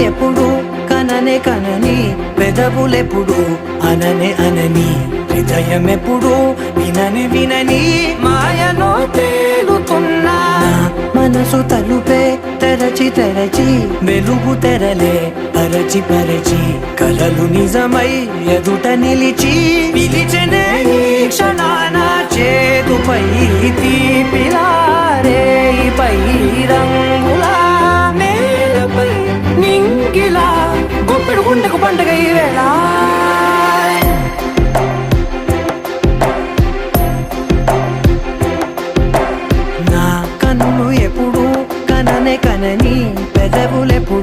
ఎప్పుడు కననే కనని పెదవులెప్పుడు అననే అనని హృదయం ఎప్పుడు వినని వినని మాయలో తేలుతున్నా మనసు తలుపే తెరచి తెరచి వెలుగు తెరలే పరచి పరచి కలలు నిజమై ఎదుట నిలిచి పిలిచెనే ఈ క్షణాన చేతుపై తీపిలారే పై రంగులా నేలపై నింగిలా గుప్పెడు గుండెకు పండుగ ఈ వేళ